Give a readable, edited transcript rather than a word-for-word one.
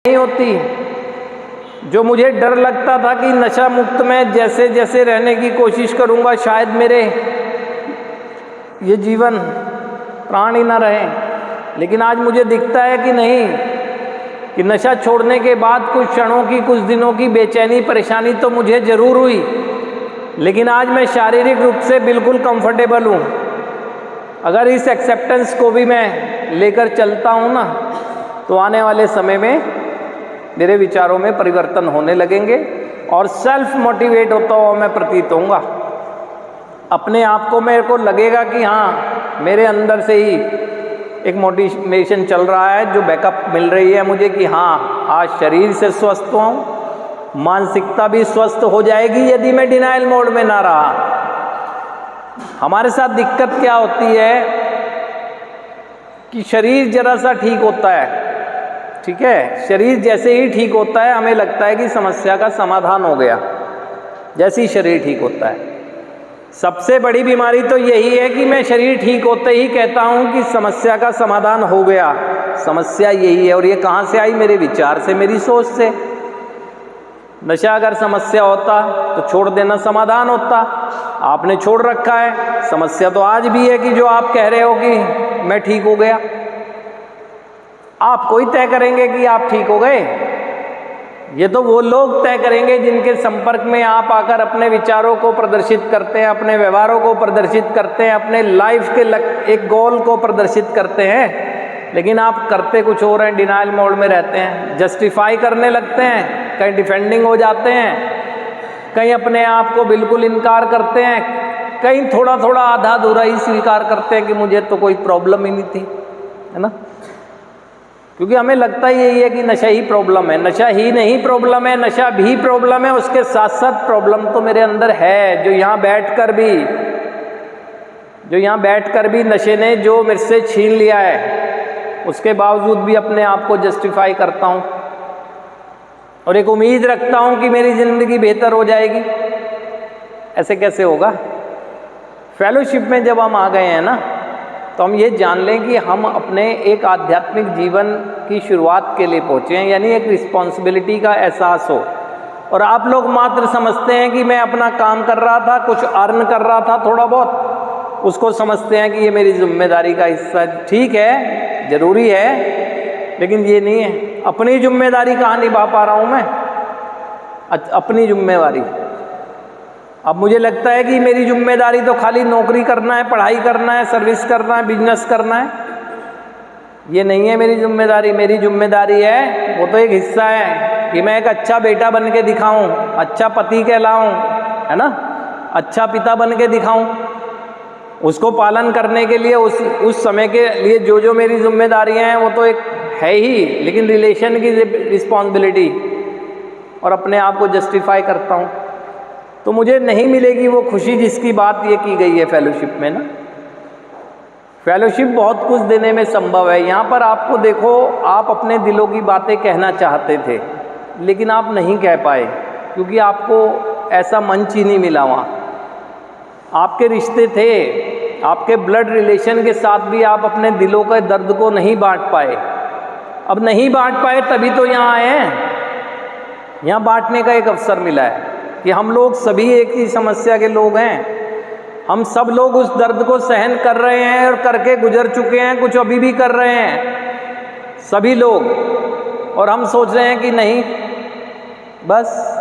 नहीं होती। जो मुझे डर लगता था कि नशा मुक्त में जैसे जैसे रहने की कोशिश करूँगा शायद मेरे ये जीवन प्राण ही ना रहे, लेकिन आज मुझे दिखता है कि नहीं, कि नशा छोड़ने के बाद कुछ क्षणों की, कुछ दिनों की बेचैनी परेशानी तो मुझे ज़रूर हुई, लेकिन आज मैं शारीरिक रूप से बिल्कुल कंफर्टेबल हूँ। अगर इस एक्सेप्टेंस को भी मैं लेकर चलता हूँ ना, तो आने वाले समय में मेरे विचारों में परिवर्तन होने लगेंगे और सेल्फ मोटिवेट होता हुआ मैं प्रतीत होऊंगा। अपने आप को मेरे को लगेगा कि हाँ, मेरे अंदर से ही एक मोटिवेशन चल रहा है, जो बैकअप मिल रही है मुझे कि हाँ, आज शरीर से स्वस्थ हूँ, मानसिकता भी स्वस्थ हो जाएगी यदि मैं डिनाइल मोड में ना रहा। हमारे साथ दिक्कत क्या होती है कि शरीर जरा सा ठीक होता है, ठीक है, शरीर जैसे ही ठीक होता है हमें लगता है कि समस्या का समाधान हो गया, जैसे ही शरीर ठीक होता है। सबसे बड़ी बीमारी तो यही है कि मैं शरीर ठीक होते ही कहता हूँ कि समस्या का समाधान हो गया। समस्या यही है, और ये कहाँ से आई? मेरे विचार से, मेरी सोच से। नशा अगर समस्या होता तो छोड़ देना समाधान होता। आपने छोड़ रखा है, समस्या तो आज भी है कि जो आप कह रहे हो कि मैं ठीक हो गया। आप कोई तय करेंगे कि आप ठीक हो गए? ये तो वो लोग तय करेंगे जिनके संपर्क में आप आकर अपने विचारों को प्रदर्शित करते हैं, अपने व्यवहारों को प्रदर्शित करते हैं, अपने लाइफ के एक गोल को प्रदर्शित करते हैं। लेकिन आप करते कुछ और हैं, डिनाइल मोड में रहते हैं, जस्टिफाई करने लगते हैं, कहीं डिफेंडिंग हो जाते हैं, कहीं अपने आप को बिल्कुल इनकार करते हैं, कहीं थोड़ा थोड़ा आधा अधूरा ही स्वीकार करते हैं कि मुझे तो कोई प्रॉब्लम ही नहीं थी, है ना। क्योंकि हमें लगता ही यही है कि नशा ही प्रॉब्लम है। नशा ही नहीं प्रॉब्लम है, नशा भी प्रॉब्लम है, उसके साथ साथ प्रॉब्लम तो मेरे अंदर है, जो यहाँ बैठकर भी नशे ने जो मेरे से छीन लिया है, उसके बावजूद भी अपने आप को जस्टिफाई करता हूँ और एक उम्मीद रखता हूँ कि मेरी ज़िंदगी बेहतर हो जाएगी। ऐसे कैसे होगा? फेलोशिप में जब हम आ गए हैं ना, तो हम ये जान लें कि हम अपने एक आध्यात्मिक जीवन की शुरुआत के लिए पहुँचे हैं, यानी एक रिस्पॉन्सिबिलिटी का एहसास हो। और आप लोग मात्र समझते हैं कि मैं अपना काम कर रहा था, कुछ अर्न कर रहा था थोड़ा बहुत, उसको समझते हैं कि ये मेरी जिम्मेदारी का हिस्सा है। ठीक है, ज़रूरी है, लेकिन ये नहीं है। अपनी जिम्मेदारी कहाँ निभा पा रहा हूँ मैं? अपनी जिम्मेदारी। अब मुझे लगता है कि मेरी जिम्मेदारी तो खाली नौकरी करना है, पढ़ाई करना है, सर्विस करना है, बिजनेस करना है। ये नहीं है मेरी जिम्मेदारी। मेरी जिम्मेदारी है, वो तो एक हिस्सा है कि मैं एक अच्छा बेटा बन के दिखाऊँ, अच्छा पति कहलाऊँ, है ना, अच्छा पिता बन के दिखाऊँ। उसको पालन करने के लिए उस समय के लिए जो मेरी जिम्मेदारियाँ हैं वो तो एक है ही, लेकिन रिलेशन की रिस्पॉन्सिबिलिटी, और अपने आप को जस्टिफाई करता हूँ तो मुझे नहीं मिलेगी वो खुशी जिसकी बात ये की गई है फेलोशिप में ना। फेलोशिप बहुत कुछ देने में संभव है। यहाँ पर आपको देखो, आप अपने दिलों की बातें कहना चाहते थे लेकिन आप नहीं कह पाए क्योंकि आपको ऐसा मंच ही नहीं मिला। वहाँ आपके रिश्ते थे, आपके ब्लड रिलेशन के साथ भी आप अपने दिलों के दर्द को नहीं बांट पाए। अब नहीं बांट पाए तभी तो यहाँ आए हैं। यहाँ बांटने का एक अवसर मिला है कि हम लोग सभी एक ही समस्या के लोग हैं। हम सब लोग उस दर्द को सहन कर रहे हैं और करके गुजर चुके हैं, कुछ अभी भी कर रहे हैं, सभी लोग। और हम सोच रहे हैं कि नहीं, बस